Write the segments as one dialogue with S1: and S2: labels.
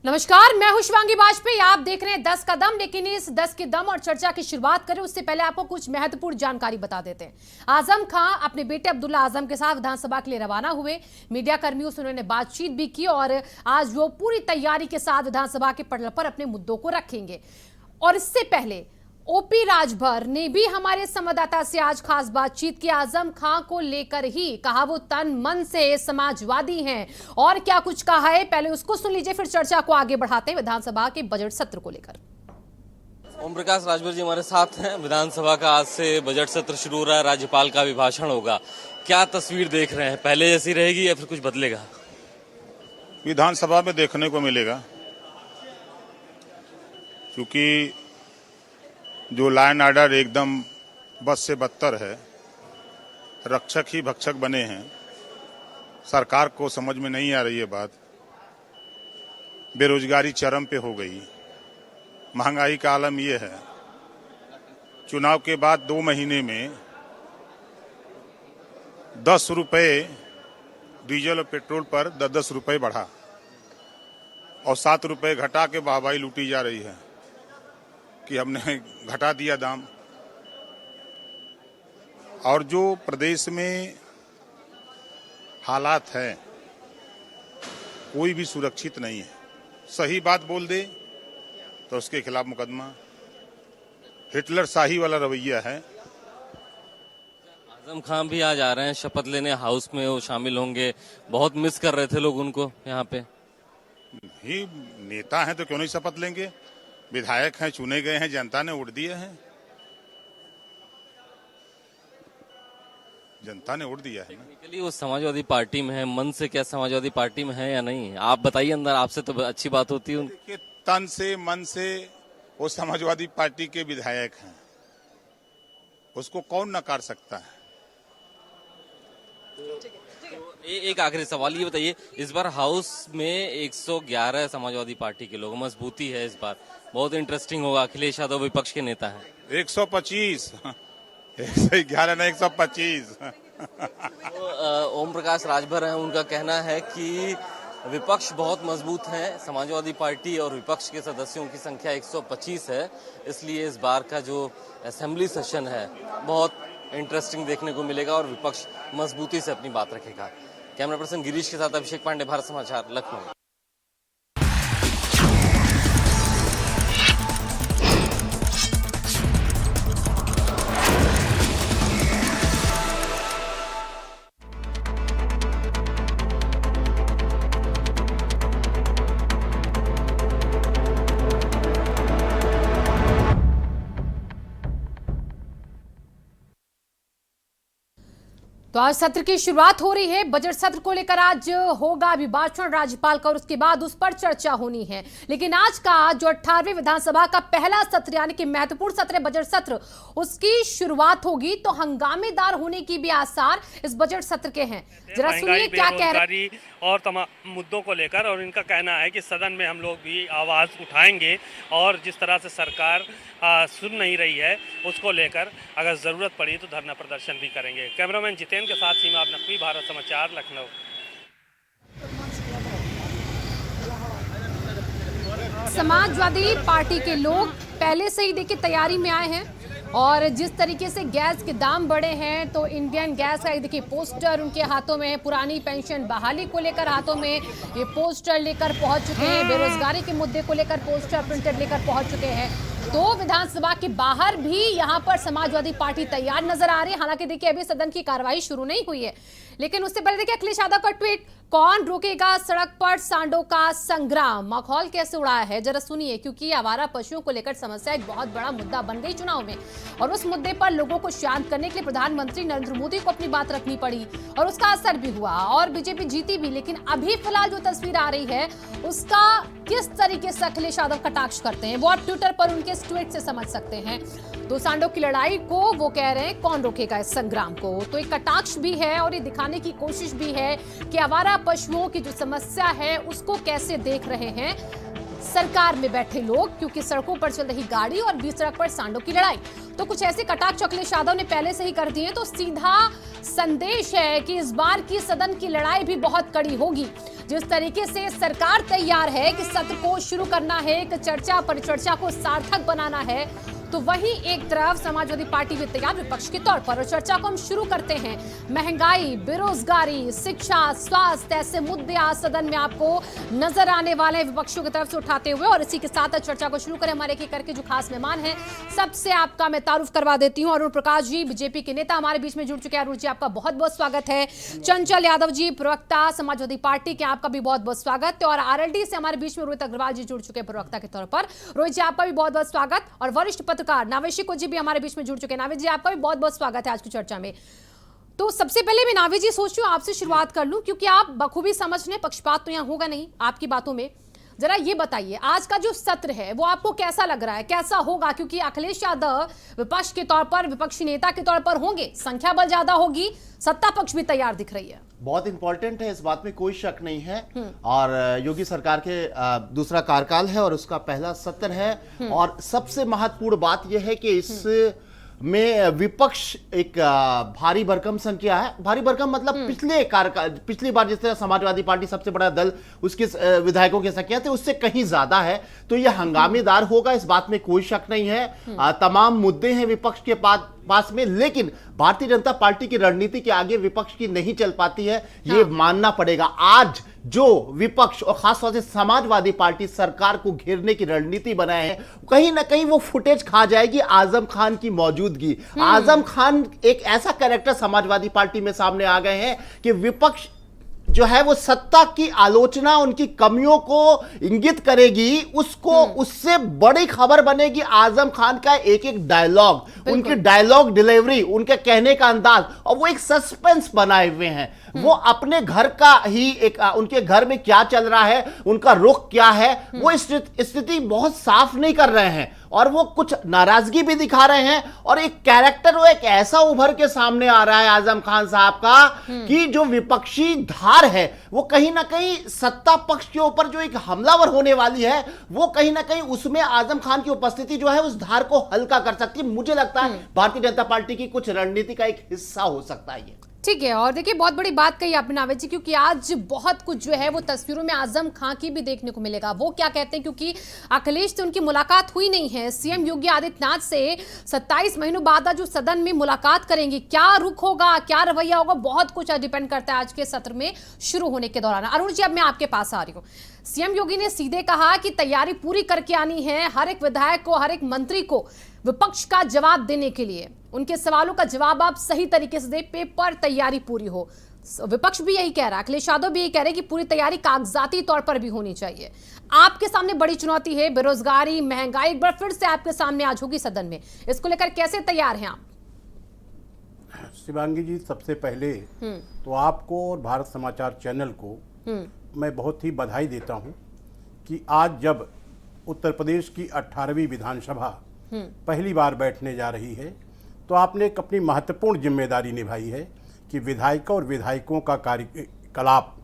S1: नमस्कार, मैं हूं शिवांगी वाजपेयी। आप देख रहे हैं 10 का दम। लेकिन इस 10 के दम और चर्चा की शुरुआत करें उससे पहले आपको कुछ महत्वपूर्ण जानकारी बता देते हैं। आजम खां अपने बेटे अब्दुल्ला आजम के साथ विधानसभा के लिए रवाना हुए। मीडिया कर्मियों से उन्होंने बातचीत भी की और आज वो पूरी तैयारी के साथ विधानसभा के पटल पर अपने मुद्दों को रखेंगे। और इससे पहले ओपी राजभर ने भी हमारे संवाददाता से आज खास बातचीत की। आजम खां को लेकर ही कहा वो तन मन से समाजवादी हैं और क्या कुछ कहा है, पहले उसको सुन लीजिए, फिर चर्चा को आगे बढ़ाते हैं विधानसभा के बजट सत्र को लेकर।
S2: ओम प्रकाश राजभर जी हमारे साथ हैं। विधानसभा का आज से बजट सत्र शुरू हो रहा है, राज्यपाल का अभिभाषण होगा, क्या तस्वीर देख रहे हैं? पहले जैसी रहेगी या फिर कुछ बदलेगा?
S3: विधानसभा में देखने को मिलेगा, क्योंकि जो लॉ एंड ऑर्डर एकदम बद से बदतर है, रक्षक ही भक्षक बने हैं। सरकार को समझ में नहीं आ रही है बात। बेरोजगारी चरम पे हो गई, महंगाई का आलम यह है। चुनाव के बाद 2 महीने में 10 रुपए डीजल और पेट्रोल पर 10-10 रुपए बढ़ा और 7 रुपए घटा के वाहवाही लूटी जा रही है कि हमने घटा दिया दाम। और जो प्रदेश में हालात हैं, कोई भी सुरक्षित नहीं है। सही बात बोल दे तो उसके खिलाफ मुकदमा। हिटलर शाही वाला रवैया है।
S2: आजम खां भी आज आ रहे हैं शपथ लेने, हाउस में वो शामिल होंगे। बहुत मिस कर रहे थे लोग उनको यहाँ पे।
S3: ही नेता हैं तो क्यों नहीं शपथ लेंगे? विधायक हैं, चुने गए हैं, जनता ने वोट दिए हैं। जनता ने वोट दिया है ना।
S2: टेक्निकली वो समाजवादी पार्टी में है, मन से क्या समाजवादी पार्टी में है या नहीं? आप बताइए, अंदर आपसे तो अच्छी बात होती है।
S3: देखिए, तन से मन से वो समाजवादी पार्टी के विधायक हैं, उसको कौन नकार सकता है?
S2: एक आखिरी सवाल ये बताइए, इस बार हाउस में 111 समाजवादी पार्टी के लोग, मजबूती है इस बार, बहुत इंटरेस्टिंग होगा। अखिलेश यादव विपक्ष के नेता हैं।
S3: 125 111 नहीं 125।
S2: तो ओम प्रकाश राजभर हैं, उनका कहना है कि विपक्ष बहुत मजबूत है। समाजवादी पार्टी और विपक्ष के सदस्यों की संख्या 125 है, इसलिए इस बार का जो असेंबली सेशन है बहुत इंटरेस्टिंग देखने को मिलेगा और विपक्ष मजबूती से अपनी बात रखेगा। कैमरा पर्सन गिरीश के साथ अभिषेक पांडे, भारत समाचार, लखनऊ।
S1: तो आज सत्र की शुरुआत हो रही है। बजट सत्र को लेकर आज होगा अभिभाषण राज्यपाल का और उसके बाद उस पर चर्चा होनी है। लेकिन आज का जो 18वीं विधानसभा का पहला सत्र यानी कि महत्वपूर्ण सत्र है बजट सत्र, उसकी शुरुआत होगी तो हंगामेदार होने की भी आसार इस बजट सत्र के हैं। जरा सुनिए क्या कह रहे हैं
S4: और तमाम मुद्दों को लेकर। और इनका कहना है कि सदन में हम लोग भी आवाज उठाएंगे और जिस तरह से सरकार सुन नहीं रही है उसको लेकर अगर जरूरत पड़ी तो धरना प्रदर्शन भी करेंगे। कैमरामैन जितेंद्र के साथ सीमा नकवी, भारत समाचार, लखनऊ।
S1: समाजवादी पार्टी के लोग पहले से ही देखिए तैयारी में आए हैं और जिस तरीके से गैस के दाम बढ़े हैं तो इंडियन गैस का देखिए पोस्टर उनके हाथों में है। पुरानी पेंशन बहाली को लेकर हाथों में ये पोस्टर लेकर पहुंच चुके हैं। बेरोजगारी के मुद्दे को लेकर पोस्टर प्रिंटेड लेकर पहुंच चुके हैं। तो विधानसभा के बाहर भी यहां पर समाजवादी पार्टी तैयार नजर आ रही है। हालांकि देखिए अभी सदन की कार्रवाई शुरू नहीं हुई है, लेकिन उससे पहले देखिए अखिलेश यादव का ट्वीट, कौन रोकेगा सड़क पर सांडों का संग्राम। माहौल कैसे उड़ाया है जरा सुनिए, क्योंकि आवारा पशुओं को लेकर समस्या एक बहुत बड़ा मुद्दा बन गई चुनाव में और उस मुद्दे पर लोगों को शांत करने के लिए प्रधानमंत्री नरेंद्र मोदी को अपनी बात रखनी पड़ी और उसका असर भी हुआ और बीजेपी जीती भी। लेकिन अभी फिलहाल जो तस्वीर आ रही है उसका किस तरीके से अखिलेश यादव कटाक्ष करते हैं वो आप ट्विटर पर उनके ट्वीट से समझ सकते हैं। तो सांडों की लड़ाई को वो कह रहे हैं कौन रोकेगा इस संग्राम को, तो एक कटाक्ष भी है और ये दिखाने की कोशिश भी है कि आवारा पशुओं की जो समस्या है उसको कैसे देख रहे हैं सरकार में बैठे लोग, क्योंकि सड़कों पर चल रही गाड़ी और बीच सड़क पर सांडों की लड़ाई। तो कुछ ऐसे कटाक्ष अखिलेश यादव ने पहले से ही कर दिए। तो सीधा संदेश है कि इस बार की सदन की लड़ाई भी बहुत कड़ी होगी। जिस तरीके से सरकार तैयार है कि सत्र को शुरू करना है, एक चर्चा परिचर्चा को सार्थक बनाना है, तो वहीं एक तरफ समाजवादी पार्टी भी तैयार विपक्ष के तौर पर। और चर्चा को हम शुरू करते हैं। महंगाई, बेरोजगारी, शिक्षा, स्वास्थ्य, ऐसे मुद्दे आज सदन में आपको नजर आने वाले हैं विपक्षियों की तरफ से उठाते हुए। और इसी के साथ चर्चा को शुरू करें। हमारे एक करके जो खास मेहमान हैं, सबसे आपका मैं तारुफ करवा देती हूँ। अरुण प्रकाश जी, बीजेपी के नेता हमारे बीच में जुड़ चुके हैं। अरुण जी, आपका बहुत बहुत स्वागत है। चंचल यादव जी, प्रवक्ता समाजवादी पार्टी के, आपका भी बहुत बहुत स्वागत है। और आरएलडी से हमारे बीच में रोहित अग्रवाल जी जुड़ चुके हैं प्रवक्ता के तौर पर। रोहित जी, आपका भी बहुत बहुत स्वागत। और वरिष्ठ पत्रकार नावेद शिकोह जी भी हमारे बीच में जुड़ चुके हैं। नावेद जी, आपका भी बहुत बहुत स्वागत है आज की चर्चा में। तो सबसे पहले मैं नावेद जी सोच रही हूं आपसे शुरुआत कर लूं, क्योंकि आप बखूबी समझ रहे हैं, पक्षपात तो यहां होगा नहीं आपकी बातों में। जरा ये बताइए, आज का जो सत्र है वो आपको कैसा लग रहा है, कैसा होगा? क्योंकि अखिलेश यादव विपक्ष के तौर पर, विपक्षी नेता के तौर पर होंगे, संख्या बल ज्यादा होगी, सत्ता पक्ष भी तैयार दिख रही है।
S5: बहुत इंपॉर्टेंट है, इस बात में कोई शक नहीं है। और योगी सरकार के दूसरा कार्यकाल है और उसका पहला सत्र है। और सबसे महत्वपूर्ण बात यह है कि इस में विपक्ष एक भारी भरकम संख्या है। भारी भरकम मतलब पिछली बार जिस तरह समाजवादी पार्टी सबसे बड़ा दल, उसके विधायकों की संख्या थी, उससे कहीं ज्यादा है। तो यह हंगामेदार होगा, इस बात में कोई शक नहीं है। तमाम मुद्दे हैं विपक्ष के पास में, लेकिन भारतीय जनता पार्टी की रणनीति के आगे विपक्ष की नहीं चल पाती है, ये मानना पड़ेगा। आज जो विपक्ष और खासतौर से समाजवादी पार्टी सरकार को घेरने की रणनीति बनाए हैं, कहीं ना कहीं वो फुटेज खा जाएगी आजम खान की मौजूदगी। आजम खान एक ऐसा कैरेक्टर समाजवादी पार्टी में सामने आ गए हैं कि विपक्ष जो है वो सत्ता की आलोचना, उनकी कमियों को इंगित करेगी, उसको उससे बड़ी खबर बनेगी आजम खान का एक एक डायलॉग, उनकी डायलॉग डिलीवरी, उनके कहने का अंदाज। और वो एक सस्पेंस बनाए हुए हैं। वो अपने घर का ही एक, उनके घर में क्या चल रहा है, उनका रुख क्या है, वो स्थिति बहुत साफ नहीं कर रहे हैं। और वो कुछ नाराजगी भी दिखा रहे हैं। और एक कैरेक्टर वो एक ऐसा उभर के सामने आ रहा है आजम खान साहब का कि जो विपक्षी धार है वो कहीं ना कहीं सत्ता पक्ष के ऊपर जो एक हमलावर होने वाली है, वो कहीं ना कहीं उसमें आजम खान की उपस्थिति जो है उस धार को हल्का कर सकती है। मुझे लगता है भारतीय जनता पार्टी की कुछ रणनीति का एक हिस्सा हो सकता है ये।
S1: ठीक है। और देखिए, बहुत बड़ी बात कही आपने नावेद जी, क्योंकि आज बहुत कुछ जो है वो तस्वीरों में आजम खान की भी देखने को मिलेगा। वो क्या कहते हैं, क्योंकि अखिलेश से उनकी मुलाकात हुई नहीं है। सीएम योगी आदित्यनाथ से 27 महीनों बाद जो सदन में मुलाकात करेंगे, क्या रुख होगा, क्या रवैया होगा, बहुत कुछ डिपेंड करता है आज के सत्र में शुरू होने के दौरान। अरुण जी, अब मैं आपके पास आ रही हूँ। सीएम योगी ने सीधे कहा कि तैयारी पूरी करके आनी है, हर एक विधायक को, हर एक मंत्री को विपक्ष का जवाब देने के लिए। उनके सवालों का जवाब आप सही तरीके से दे, पेपर तैयारी पूरी हो। विपक्ष भी यही कह रहा है, अखिलेश यादव भी यही कह रहे हैं कि पूरी तैयारी कागजाती तौर पर भी होनी चाहिए। आपके सामने बड़ी चुनौती है, बेरोजगारी, महंगाई, एक बार फिर से आपके सामने आज होगी सदन में। इसको लेकर कैसे तैयार हैं आप?
S6: शिवांगी जी, सबसे पहले तो आपको और भारत समाचार चैनल को मैं बहुत ही बधाई देता हूं कि आज जब उत्तर प्रदेश की 18वीं विधानसभा पहली बार बैठने जा रही है, तो आपने एक अपनी महत्वपूर्ण जिम्मेदारी निभाई है कि विधायकों और विधायकों का कार्यकलाप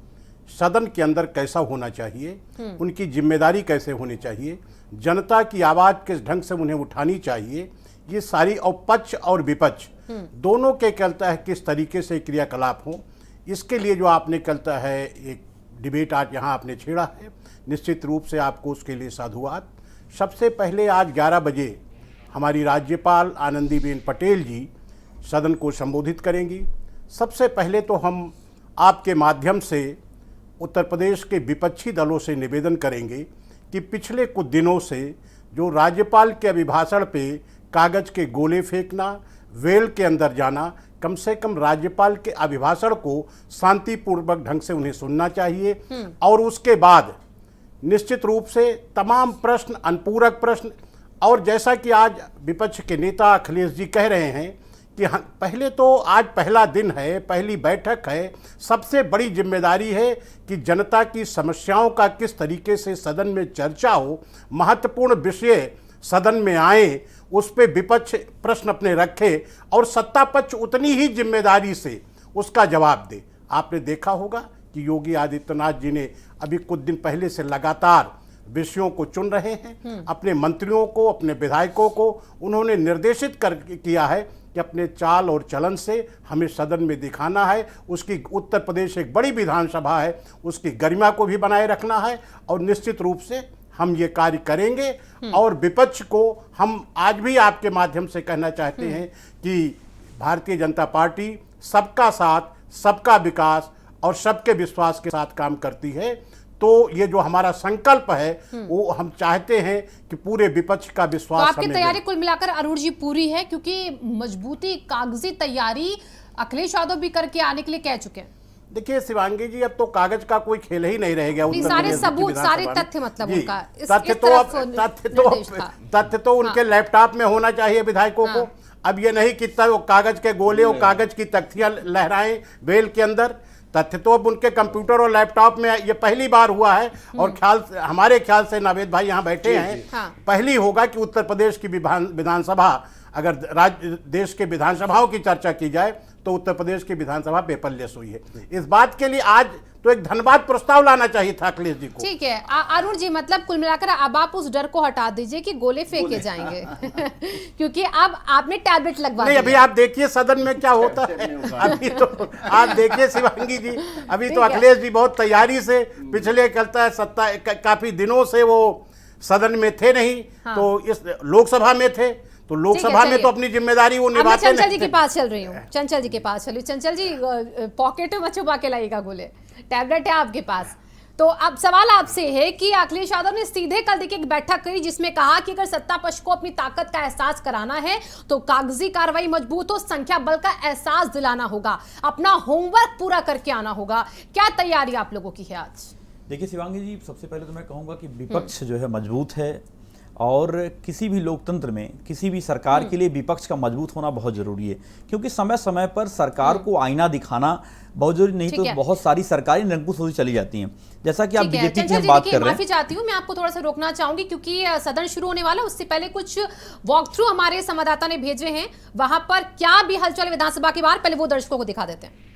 S6: सदन के अंदर कैसा होना चाहिए, उनकी जिम्मेदारी कैसे होनी चाहिए, जनता की आवाज़ किस ढंग से उन्हें उठानी चाहिए, ये सारी, और पक्ष और विपक्ष दोनों के कहता है किस तरीके से क्रियाकलाप हो, इसके लिए जो आपने कहता है एक डिबेट आज यहाँ आपने छेड़ा है, निश्चित रूप से आपको उसके लिए साधुवाद। सबसे पहले आज 11 बजे हमारी राज्यपाल आनंदीबेन पटेल जी सदन को संबोधित करेंगी। सबसे पहले तो हम आपके माध्यम से उत्तर प्रदेश के विपक्षी दलों से निवेदन करेंगे कि पिछले कुछ दिनों से जो राज्यपाल के अभिभाषण पे कागज़ के गोले फेंकना, वेल के अंदर जाना, कम से कम राज्यपाल के अभिभाषण को शांतिपूर्वक ढंग से उन्हें सुनना चाहिए। और उसके बाद निश्चित रूप से तमाम प्रश्न, अनुपूरक प्रश्न, और जैसा कि आज विपक्ष के नेता अखिलेश जी कह रहे हैं कि पहले तो आज पहला दिन है, पहली बैठक है, सबसे बड़ी जिम्मेदारी है कि जनता की समस्याओं का किस तरीके से सदन में चर्चा हो, महत्वपूर्ण विषय सदन में आए, उस पर विपक्ष प्रश्न अपने रखे और सत्ता पक्ष उतनी ही जिम्मेदारी से उसका जवाब दे। आपने देखा होगा कि योगी आदित्यनाथ जी ने अभी कुछ दिन पहले से लगातार विषयों को चुन रहे हैं। अपने मंत्रियों को, अपने विधायकों को उन्होंने निर्देशित किया है कि अपने चाल और चलन से हमें सदन में दिखाना है। उसकी उत्तर प्रदेश एक बड़ी विधानसभा है, उसकी गरिमा को भी बनाए रखना है और निश्चित रूप से हम ये कार्य करेंगे। और विपक्ष को हम आज भी आपके माध्यम से कहना चाहते हैं कि भारतीय जनता पार्टी सबका साथ, सबका विकास और सबके विश्वास के साथ काम करती है। तो ये जो हमारा संकल्प है वो हम चाहते हैं कि पूरे विपक्ष का
S1: तो
S6: विश्वास
S1: आपकी
S6: हमें
S1: तैयारी
S6: दे।
S1: कुल मिलाकर अरुण जी पूरी है, क्योंकि मजबूती कागजी तैयारी अखिलेश यादव भी करके आने के लिए कह चुके हैं।
S6: देखिए शिवांगी जी, अब तो कागज का कोई खेल ही नहीं रह गया।
S1: नहीं,
S6: उत्तर
S1: सारे
S6: प्रदेश की
S1: सबूत,
S6: विधानसभा
S1: सारे
S6: में।
S1: तथ्य मतलब
S6: जी,
S1: उनका
S6: तथ्य तो उनके लैपटॉप में होना चाहिए विधायकों को। अब ये नहीं कि वो कागज के गोले और कागज की तख्तियां लहराएं वेल के अंदर। तथ्य तो अब उनके कंप्यूटर और लैपटॉप में ये पहली बार हुआ है। और हमारे ख्याल से नावेद भाई यहाँ बैठे हैं, पहली होगा कि उत्तर प्रदेश की विधानसभा, अगर देश के विधानसभाओं की चर्चा की जाए तो उत्तर प्रदेश की विधानसभा पेपरलेस हुई है। इस बात के लिए आज तो एक धन्यवाद प्रस्ताव लाना चाहिए था अखिलेश जी को।
S1: ठीक है अरुण जी, मतलब कुल मिलाकर अब आप उस डर को हटा दीजिए कि गोले फेंके जाएंगे क्योंकि अब आपने टैबलेट लगवा
S6: नहीं, अभी आप देखिए सदन में क्या होता है। अभी तो आप देखिए शिवांगी जी, अभी तो अखिलेश जी बहुत तैयारी से पिछले कहता है काफी दिनों से वो सदन में थे नहीं। तो इस लोकसभा में थे, तो लोकसभा में तो अपनी जिम्मेदारी वो निभाते नहीं।
S1: चंचल जी के पास चल रही हूँ, चंचल जी के पास चलिए। चंचल जी, पॉकेट में छुपा के लाइएगा गोले, टैबलेट है आपके पास। तो अब सवाल आपसे है कि अखिलेश यादव ने सीधे कल देखिए एक बैठक करी जिसमें कहा कि अगर सत्ता पक्ष को अपनी ताकत का एहसास कराना है तो कागजी कार्रवाई मजबूत हो, संख्या बल का एहसास दिलाना होगा, अपना होमवर्क पूरा करके आना होगा। क्या तैयारी आप लोगों की है आज?
S7: देखिए शिवांगी जी, सबसे पहले तो मैं कहूँगा कि विपक्ष जो है मजबूत है और किसी भी लोकतंत्र में, किसी भी सरकार के लिए विपक्ष का मजबूत होना बहुत जरूरी है, क्योंकि समय समय पर सरकार को आईना दिखाना बहुत जरूरी। नहीं तो बहुत सारी सरकारी निरंकुश होती चली जाती हैं, जैसा कि आप बीजेपी की बात कर रहे हैं।
S1: माफी चाहती हूँ, मैं आपको थोड़ा सा रोकना चाहूंगी क्योंकि सदन शुरू होने वाला है। उससे पहले कुछ वॉक थ्रू हमारे संवाददाता ने भेजे हैं, वहां पर क्या भी हलचल विधानसभा के बाहर, पहले वो दर्शकों को दिखा देते हैं।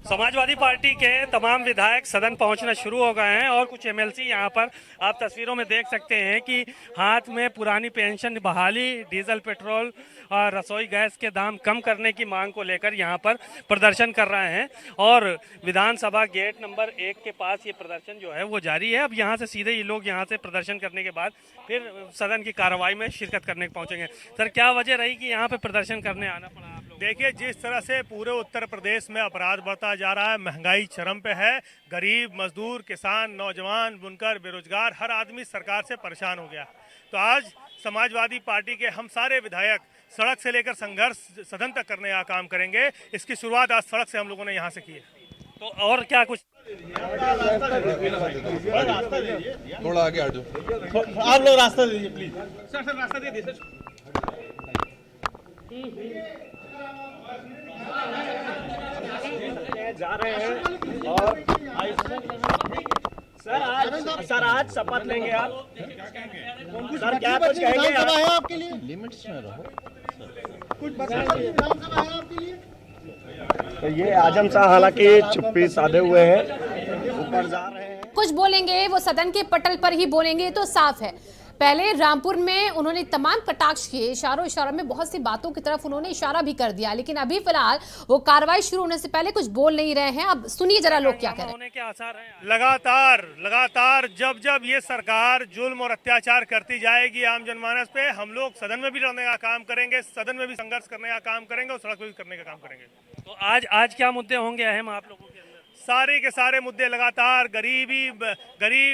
S4: समाजवादी पार्टी के तमाम विधायक सदन पहुंचना शुरू हो गए हैं और कुछ एमएलसी यहां पर आप तस्वीरों में देख सकते हैं कि हाथ में पुरानी पेंशन बहाली, डीजल पेट्रोल और रसोई गैस के दाम कम करने की मांग को लेकर यहां पर प्रदर्शन कर रहे हैं। और विधानसभा गेट नंबर 1 के पास ये प्रदर्शन जो है वो जारी है। अब यहां से सीधे ये लोग यहां से प्रदर्शन करने के बाद फिर सदन की कार्रवाई में शिरकत करने पहुंचेंगे। सर, क्या वजह रही कि यहाँ पे प्रदर्शन करने आना पड़ा?
S8: देखिए, जिस तरह से पूरे उत्तर प्रदेश में अपराध बढ़ता जा रहा है, महंगाई चरम पे है, गरीब, मजदूर, किसान, नौजवान, बुनकर, बेरोजगार, हर आदमी सरकार से परेशान हो गया। तो आज समाजवादी पार्टी के हम सारे विधायक सड़क से लेकर संघर्ष सदन तक करने का काम करेंगे। इसकी शुरुआत आज सड़क से हम लोगों ने यहाँ से की है।
S4: तो और क्या कुछ
S9: थोड़ा आगे हट जाओ,
S8: आप लोग रास्ता दीजिए प्लीज। सर रास्ता दे दीजिए सर। जा रहे हैं और सर आज शपथ लेंगे आप। सर क्या कुछ कहेंगे? आपके लिए लिमिट्स में रहो, कुछ विधानसभा है आपके लिए। तो ये आजम शाह हालांकि चुप्पी साधे हुए हैं, ऊपर जा रहे हैं।
S1: कुछ बोलेंगे वो सदन के पटल पर ही बोलेंगे, तो साफ है। पहले रामपुर में उन्होंने तमाम कटाक्ष किए, इशारों में बहुत सी बातों की तरफ उन्होंने इशारा भी कर दिया, लेकिन अभी फिलहाल वो कार्रवाई शुरू होने से पहले कुछ बोल नहीं रहे हैं। अब सुनिए जरा लोग क्या कह रहे हैं।
S4: क्या आसार हैं?
S8: लगातार जब ये सरकार जुल्म और अत्याचार करती जाएगी आम जनमानस पे, हम लोग सदन में भी लड़ने का काम करेंगे, सदन में भी संघर्ष करने का काम करेंगे और सड़क पे भी करने का काम करेंगे।
S4: तो आज क्या मुद्दे होंगे अहम आप लोगों के?
S8: सारे के सारे मुद्दे लगातार, गरीब,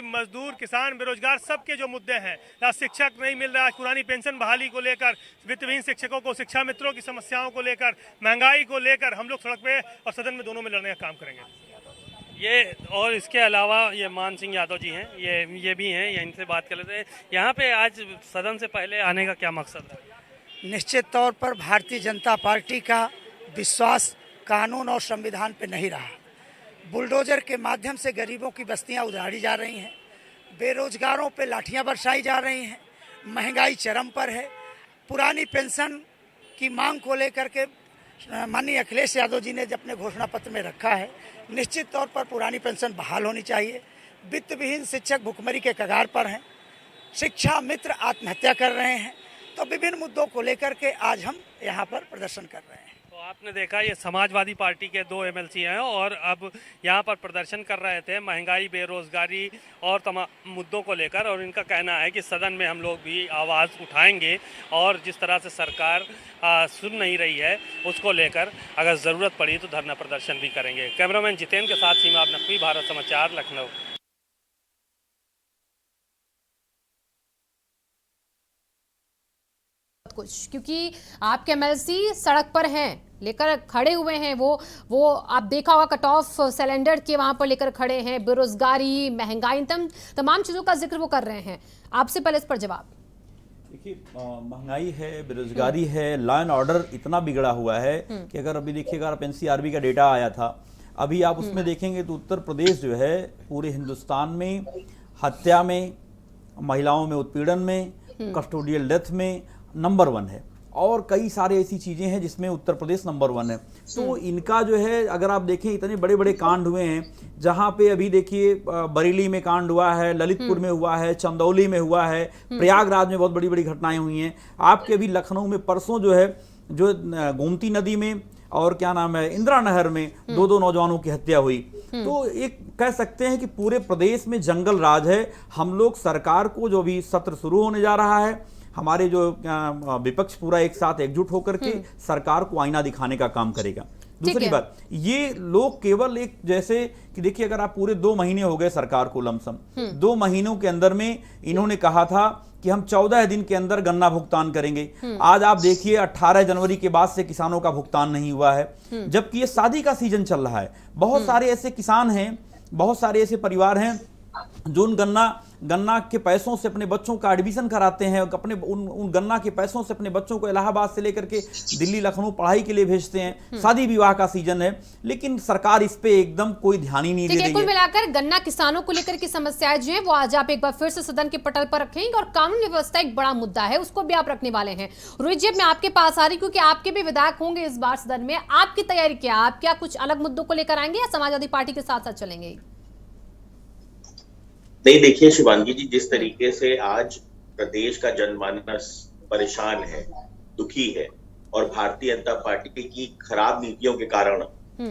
S8: मजदूर, किसान, बेरोजगार, सबके जो मुद्दे हैं। आज शिक्षक नहीं मिल रहा, पुरानी पेंशन बहाली को लेकर, वित्तविहीन शिक्षकों को, शिक्षा मित्रों की समस्याओं को लेकर, महंगाई को लेकर हम लोग सड़क पे और सदन में दोनों में लड़ने का काम करेंगे।
S4: ये और इसके अलावा ये मान सिंह यादव जी हैं, ये भी हैं, इनसे बात कर लेते हैं। यहाँ पे आज सदन से पहले आने का क्या मकसद है?
S10: निश्चित तौर पर भारतीय जनता पार्टी का विश्वास कानून और संविधान पे नहीं रहा। बुलडोजर के माध्यम से गरीबों की बस्तियां उजाड़ी जा रही हैं, बेरोजगारों पे लाठियां बरसाई जा रही हैं, महंगाई चरम पर है। पुरानी पेंशन की मांग को लेकर के माननीय अखिलेश यादव जी ने अपने घोषणा पत्र में रखा है। निश्चित तौर पर पुरानी पेंशन बहाल होनी चाहिए। वित्त विहीन शिक्षक भुखमरी के कगार पर हैं, शिक्षा मित्र आत्महत्या कर रहे हैं। तो विभिन्न मुद्दों को लेकर के आज हम यहाँ पर प्रदर्शन कर रहे हैं।
S4: तो आपने देखा ये समाजवादी पार्टी के 2 एमएलसी हैं और अब यहाँ पर प्रदर्शन कर रहे थे महंगाई, बेरोजगारी और तमाम मुद्दों को लेकर, और इनका कहना है कि सदन में हम लोग भी आवाज़ उठाएंगे और जिस तरह से सरकार सुन नहीं रही है उसको लेकर अगर ज़रूरत पड़ी तो धरना प्रदर्शन भी करेंगे। कैमरामैन जितेंद्र के साथ सीमा नकवी, भारत समाचार, लखनऊ।
S1: कुछ क्योंकि आपके एमएलसी सड़क पर हैं, लेकर खड़े हुए हैं। वो आप देखा होगा कट ऑफ सिलेंडर के वहां पर लेकर खड़े हैं। बेरोजगारी, महंगाई, तमाम चीजों का जिक्र वो कर रहे हैं। आपसे पहले इस पर जवाब।
S7: देखिए, महंगाई है, बेरोजगारी है, लॉ एंड ऑर्डर इतना बिगड़ा हुआ है कि अगर अभी देखिएगा, आप एनसीआरबी का डेटा आया था, अभी आप उसमें देखेंगे तो उत्तर प्रदेश जो है पूरे हिंदुस्तान में हत्या में, महिलाओं में उत्पीड़न में, कस्टोडियल डेथ में नंबर 1 है, और कई सारे ऐसी चीजें हैं जिसमें उत्तर प्रदेश नंबर 1 है। तो इनका जो है, अगर आप देखें, इतने बड़े बड़े कांड हुए हैं, जहां पे अभी देखिए बरेली में कांड हुआ है, ललितपुर में हुआ है, चंदौली में हुआ है, प्रयागराज में बहुत बड़ी बड़ी घटनाएं हुई हैं। आपके अभी लखनऊ में परसों जो है, जो गोमती नदी में और क्या नाम है, इंदिरा नहर में 2 नौजवानों की हत्या हुई। तो एक कह सकते हैं कि पूरे प्रदेश में जंगल राज है। हम लोग सरकार को, जो भी सत्र शुरू होने जा रहा है, हमारे जो विपक्ष पूरा एक साथ एकजुट होकर के सरकार को आईना दिखाने का काम करेगा। दूसरी बात, ये लोग केवल एक जैसे कि देखिए, अगर आप पूरे 2 महीने हो गए सरकार को लमसम, 2 महीनों के अंदर में इन्होंने कहा था कि हम 14 दिन के अंदर गन्ना भुगतान करेंगे। आज आप देखिए 18 जनवरी के बाद से किसानों का भुगतान नहीं हुआ है, जबकि ये शादी का सीजन चल रहा है। बहुत सारे ऐसे किसान हैं, बहुत सारे ऐसे परिवार हैं जो उन गन्ना के पैसों से अपने बच्चों का एडमिशन कराते हैं, अपने उन गन्ना के पैसों से अपने बच्चों को इलाहाबाद से लेकर के दिल्ली, लखनऊ पढ़ाई के लिए भेजते हैं। शादी विवाह का सीजन है, लेकिन सरकार इस पे एकदम कोई ध्यान ही नहीं दे रही है।
S1: कुल मिलाकर गन्ना किसानों को लेकर की समस्याएं जो है वो आज आप एक बार फिर से सदन के पटल पर रखेंगे, और कानून व्यवस्था एक बड़ा मुद्दा है, उसको भी आप रखने वाले हैं। रोहित जी, मैं आपके पास आ रही, क्योंकि आपके भी विधायक होंगे इस बार सदन में। आपकी तैयारी क्या? आप क्या कुछ अलग मुद्दों को लेकर आएंगे या समाजवादी पार्टी के साथ साथ चलेंगे?
S11: नहीं, देखिए शिवांगी जी, जिस तरीके से आज प्रदेश का जनमानस परेशान है, दुखी है, और भारतीय जनता पार्टी की खराब नीतियों के कारण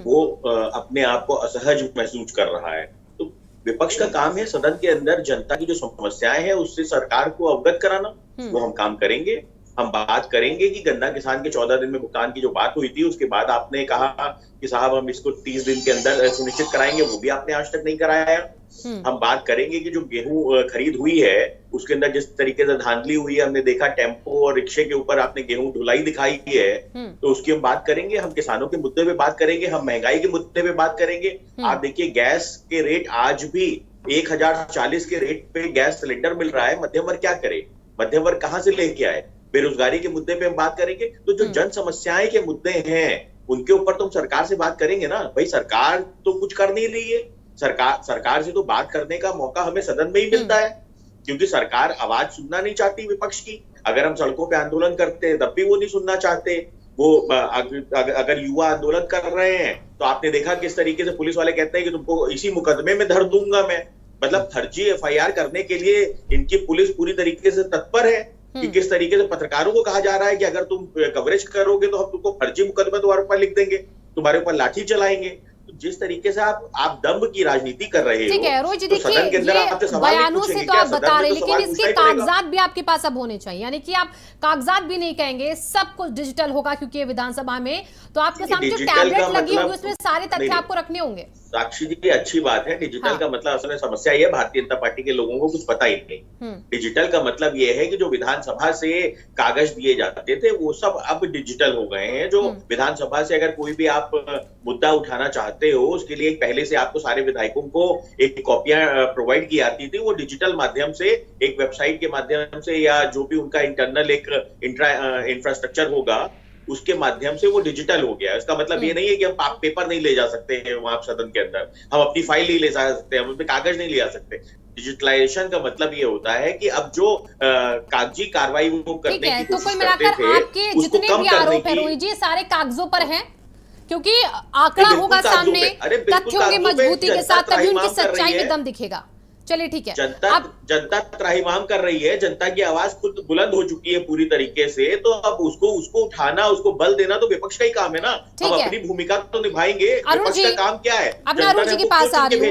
S11: वो अपने आप को असहज महसूस कर रहा है, तो विपक्ष का काम है सदन के अंदर जनता की जो समस्याएं हैं उससे सरकार को अवगत कराना। वो हम काम करेंगे। हम बात करेंगे कि गन्ना किसान के 14 दिन में भुगतान की जो बात हुई थी, उसके बाद आपने कहा कि साहब हम इसको 30 दिन के अंदर सुनिश्चित कराएंगे, वो भी आपने आज तक नहीं कराया। हम बात करेंगे कि जो गेहूं खरीद हुई है उसके अंदर जिस तरीके से धांधली हुई है, हमने देखा टेम्पो और रिक्शे के ऊपर आपने गेहूं ढुलाई दिखाई है, तो उसकी हम बात करेंगे। हम किसानों के मुद्दे पे बात करेंगे, हम महंगाई के मुद्दे पे बात करेंगे। आप देखिए, गैस के रेट आज भी 1040 के रेट पे गैस सिलेंडर मिल रहा है। मध्यम वर्ग क्या करे? मध्यम वर्ग कहां से लेके आए? बेरोजगारी के मुद्दे पे हम बात करेंगे। तो जो जन समस्याएं के मुद्दे हैं उनके ऊपर तो हम सरकार से बात करेंगे ना। भाई, सरकार तो कुछ कर नहीं रही है। सरकार से तो बात करने का मौका हमें सदन में ही मिलता है, क्योंकि सरकार आवाज सुनना नहीं चाहती विपक्ष की। अगर हम सड़कों पे आंदोलन करते हैं तब भी वो नहीं सुनना चाहते। वो अगर युवा आंदोलन कर रहे हैं तो आपने देखा किस तरीके से पुलिस वाले कहते हैं कि तुमको इसी मुकदमे में धर दूंगा मैं। मतलब फर्जी एफआईआर करने के लिए इनकी पुलिस पूरी तरीके से तत्पर है कि किस तरीके से पत्रकारों को कहा जा रहा है कि अगर तुम कवरेज करोगे तो हम तुमको फर्जी मुकदमा तुम्हारे ऊपर लिख देंगे, तुम्हारे ऊपर लाठी चलाएंगे। तो जिस तरीके से आप दम्भ की राजनीति कर रहे हो,
S1: ठीक है रोज जी,
S11: तो सदन के अंदर आपसे सवाल
S1: बयानों से तो आप बता रहे, लेकिन इसके कागजात भी आपके पास अब होने चाहिए। यानी कि आप कागजात भी नहीं कहेंगे, सब कुछ डिजिटल होगा, क्योंकि ये विधानसभा में तो आपके सामने जो टैबलेट लगी होगी उसमें सारे तथ्य आपको रखने होंगे।
S11: साक्षी जी, अच्छी बात है। डिजिटल का मतलब असल में समस्या ये भारतीय जनता पार्टी के लोगों को कुछ पता ही नहीं। डिजिटल का मतलब ये है कि जो विधानसभा से कागज दिए जाते थे वो सब अब डिजिटल हो गए हैं। जो विधानसभा से अगर कोई भी आप मुद्दा उठाना चाहते हो उसके लिए पहले से आपको सारे विधायकों को एक कॉपियां प्रोवाइड की जाती थी। वो डिजिटल माध्यम से एक वेबसाइट के माध्यम से या जो भी उनका इंटरनल एक इंफ्रास्ट्रक्चर होगा उसके माध्यम से वो डिजिटल हो गया। इसका मतलब ये नहीं है कि हम पेपर नहीं ले जा सकते हैं वहां सदन के अंदर, हम अपनी फाइल नहीं ले जा सकते, हम अपने कागज नहीं ले जा सकते। डिजिटलाइजेशन का मतलब ये होता है कि अब जो कागजी कार्रवाई वो करने की
S1: तो कुल मिलाकर आपके जितने भी आरोप है रोहित जी सारे कागजों पर हैं, क्योंकि आंकड़ा होगा सामने, तथ्यों की मजबूती के साथ, तभी उनकी सच्चाई में दम दिखेगा। चलिए ठीक है।
S11: जनता त्राहिमाम कर रही है, जनता की आवाज खुद बुलंद हो चुकी है पूरी तरीके से, तो अब उसको उठाना, उसको बल देना तो विपक्ष का ही काम है ना। हम अपनी भूमिका तो निभाएंगे, विपक्ष का काम क्या है?
S1: अपना अरुण जी के पास आ रही हूँ।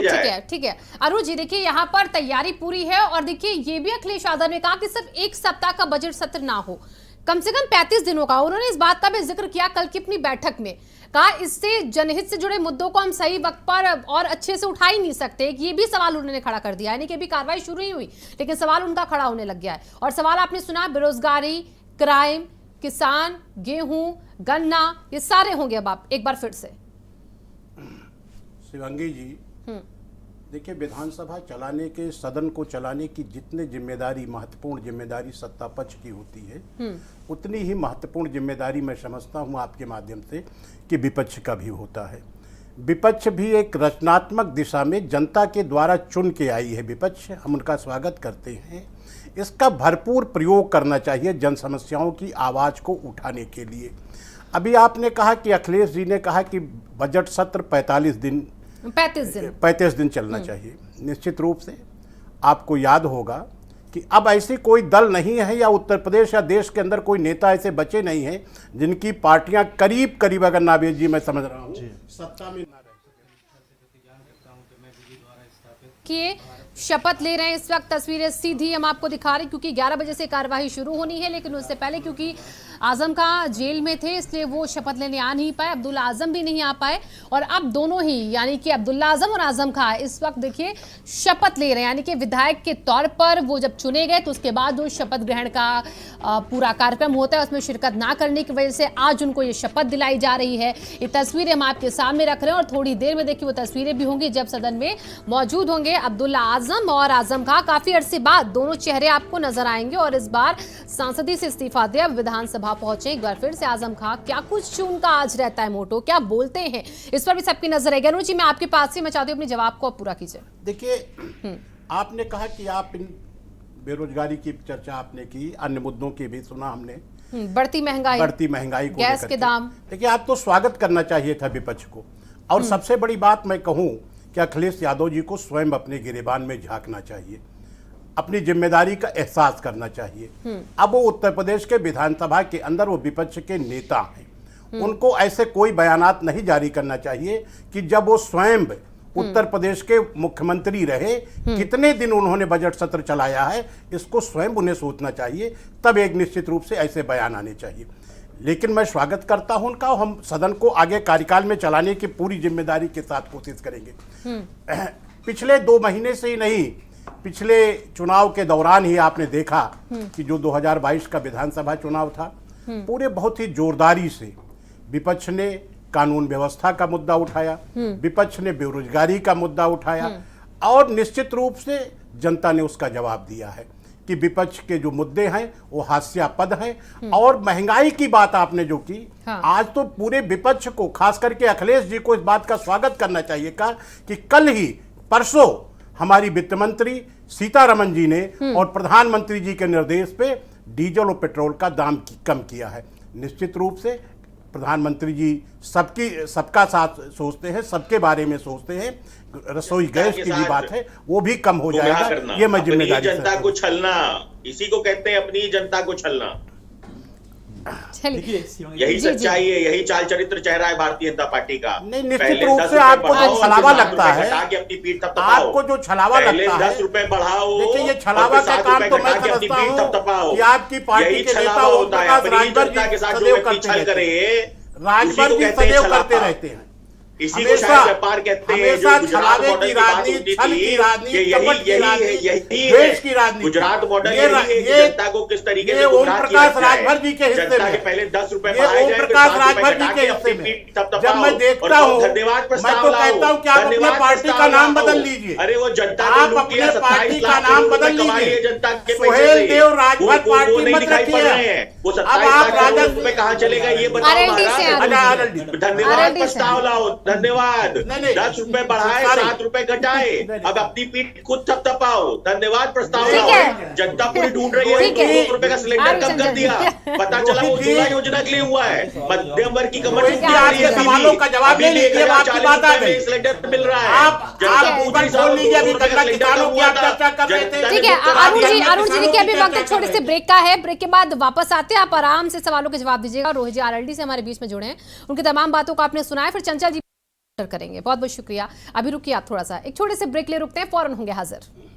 S1: ठीक है अरुण जी, देखिए यहाँ पर तैयारी पूरी है और देखिए ये भी अखिलेश यादव ने कहा कि सिर्फ एक सप्ताह का बजट सत्र ना हो, कम से कम 35 दिनों का। उन्होंने इस बात का भी जिक्र किया कल की अपनी बैठक में, कहा इससे जनहित से जुड़े मुद्दों को हम सही वक्त पर और अच्छे से उठा ही नहीं सकते। ये भी सवाल उन्होंने खड़ा कर दिया, यानी कि अभी कार्रवाई शुरू ही हुई लेकिन सवाल उनका खड़ा होने लग गया है। और सवाल आपने सुना, बेरोजगारी, क्राइम, किसान, गेहूं, गन्ना, ये सारे होंगे। अब आप एक बार फिर से
S6: शिवांगी जी, देखिए विधानसभा चलाने के, सदन को चलाने की जितनी जिम्मेदारी, महत्वपूर्ण जिम्मेदारी सत्ता पक्ष की होती है, उतनी ही महत्वपूर्ण जिम्मेदारी मैं समझता हूं आपके माध्यम से कि विपक्ष का भी होता है। विपक्ष भी एक रचनात्मक दिशा में जनता के द्वारा चुन के आई है विपक्ष, हम उनका स्वागत करते हैं। इसका भरपूर प्रयोग करना चाहिए जन समस्याओं की आवाज़ को उठाने के लिए। अभी आपने कहा कि अखिलेश जी ने कहा कि बजट सत्र 35 दिन चलना चाहिए। निश्चित रूप से आपको याद होगा कि अब ऐसी कोई दल नहीं है या उत्तर प्रदेश या देश के अंदर कोई नेता ऐसे बचे नहीं हैं जिनकी पार्टियां करीब करीब, अगर नावेद जी मैं समझ रहा हूं, सत्ता में ना रह
S1: कि शपथ ले रहे हैं। इस वक्त तस्वीरें सीधी हम आपको दिखा रहे हैं क्योंकि 11 बजे से कार्यवाही शुरू होनी है, लेकिन उससे पहले क्योंकि आजम खां जेल में थे इसलिए वो शपथ लेने आ नहीं पाए, अब्दुल्ला आजम भी नहीं आ पाए। और अब दोनों ही, यानी कि अब्दुल्ला आजम और आजम खां इस वक्त देखिए शपथ ले रहे हैं, यानी कि विधायक के तौर पर वो जब चुने गए तो उसके बाद जो शपथ ग्रहण का पूरा कार्यक्रम होता है उसमें शिरकत ना करने की वजह से आज उनको ये शपथ दिलाई जा रही है। ये तस्वीरें हम आपके सामने रख रहे हैं और थोड़ी देर में देखिए वो तस्वीरें भी होंगी जब सदन में मौजूद होंगे अब्दुल्ला आजम और आजम खां। काफी अरसे बाद दोनों चेहरे आपको नजर आएंगे और इस बार सांसदी से इस्तीफा दे अब विधानसभा पहुंचे एक बार फिर से आजम खां। क्या कुछ उनका आज रहता है मोटो, क्या बोलते हैं, इस पर भी सबकी नजर रहेगी। अनुज जी, मैं आपके पास से मैं चाहती हूँ अपने जवाब को पूरा कीजिए।
S6: देखिए, आपने कहा कि आप इन बेरोजगारी की चर्चा आपने की, अन्य मुद्दों की भी सुना हमने,
S1: बढ़ती महंगाई को,
S6: गैस के दाम। देखिए, आप तो स्वागत करना चाहिए था विपक्ष को। और सबसे बड़ी बात मैं कहूं कि अखिलेश यादव जी को स्वयं अपने गिरेबान में झांकना चाहिए, अपनी जिम्मेदारी का एहसास करना चाहिए। अब वो उत्तर प्रदेश के विधानसभा के अंदर वो विपक्ष के नेता हैं, उनको ऐसे कोई बयानात नहीं जारी करना चाहिए कि जब वो स्वयं उत्तर प्रदेश के मुख्यमंत्री रहे, कितने दिन उन्होंने बजट सत्र चलाया है, इसको स्वयं उन्हें सोचना चाहिए, तब एक निश्चित रूप से ऐसे बयान आने चाहिए। लेकिन मैं स्वागत करता हूं उनका, हम सदन को आगे कार्यकाल में चलाने की पूरी जिम्मेदारी के साथ कोशिश करेंगे। पिछले 2 महीने से ही नहीं, पिछले चुनाव के दौरान ही आपने देखा कि जो 2022 का विधानसभा चुनाव था, पूरे बहुत ही जोरदारी से विपक्ष ने कानून व्यवस्था का मुद्दा उठाया, विपक्ष ने बेरोजगारी का मुद्दा उठाया और निश्चित रूप से जनता ने उसका जवाब दिया है कि विपक्ष के जो मुद्दे हैं वो हास्यास्पद हैं। और महंगाई की बात आपने जो की, आज तो पूरे विपक्ष को, खास करके अखिलेश जी को इस बात का स्वागत करना चाहिए कि कल ही परसों हमारी वित्त मंत्री सीतारमण जी ने और प्रधानमंत्री जी के निर्देश पे डीजल और पेट्रोल का दाम कम किया है। निश्चित रूप से प्रधानमंत्री जी सबका साथ सोचते हैं, सबके बारे में सोचते हैं। रसोई गैस की भी बात है, वो भी कम हो जाएगा। ये मैं जिम्मेदारी
S11: जनता को छलना, इसी को कहते हैं अपनी जनता को छलना। यही सच्चाई है, यही चाल चरित्र चेहरा है भारतीय जनता पार्टी का।
S6: नहीं, निश्चित रूप से आपको जो छलावा लगता है,
S11: अपनी पीठ
S6: आपको जो छलावा लगता है,
S11: 10 रुपए बढ़ाओ।
S6: देखिए, ये छलावा का काम तो मैं समझता हूँ कि आपकी पार्टी के नेता ओम प्रकाश राजभर जी सदैव करते रहते हैं।
S11: इसी को शायद व्यापार कहते हैं, जो
S6: छलावे की राजनीति, छल की राजनीति, कपट की राजनीति, देश की राजनीति,
S11: गुजरात मॉडल ये जनता को किस तरीके से
S6: ओम प्रकाश राजभर जी के हिस्से में,
S11: पहले 10 रुपए
S6: ओम प्रकाश राजभर जी के हिस्से में जब मैं देखता हूँ, मैं तो कहता हूँ कि आप अपने पार्टी का नाम बदल लीजिए।
S11: अरे वो जनता,
S6: आप अपने पार्टी का नाम बदल लीजिए। सुहेल देव राजभर पार्टी मत रखिए। अब आप राजस्व
S11: में कहाँ चलेगा ये बताओ। धन्यवाद प्रस्ताव लाओ, धन्यवाद।
S6: नहीं, नहीं।
S11: 10 रुपए बढ़ाए,
S6: सॉरी।
S11: 7 रुपए घटाए,
S6: नहीं।
S11: अब अपनी पीठ खुद थपथपाओ। धन्यवाद प्रस्ताव
S1: ठीक
S11: लाओ।
S1: है।
S11: जनता पूरी ढूंढ रही है,
S1: ठीक है।
S11: 200 रुपए का सिलेंडर कम कर दिया, पता चला वो उज्ज्वला योजना के लिए हुआ है। मध्यम वर्ग की कमर
S6: रोहित जी, आपके सवालों का जवाब ले लीजिए, आपकी बात आ गई।
S11: सिलेंडर मिल रहा है।
S6: आप गूगल खोल लीजिए, अभी गन्ना किसानों की आप चर्चा कर रहे थे।
S1: ठीक है अरुण जी देखिए अभी वक्त एक छोटे से ब्रेक का है, ब्रेक के बाद वापस आते हैं, आप आराम से सवालों के जवाब दीजिएगा। रोहित जी आरएलडी से हमारे बीच में जुड़े हैं, उनकी तमाम बातों को आपने सुना है, फिर चंचल जी करेंगे। बहुत बहुत शुक्रिया। अभी रुकिए आप थोड़ा सा, एक छोटे से ब्रेक ले रुकते हैं, फौरन होंगे हाजिर।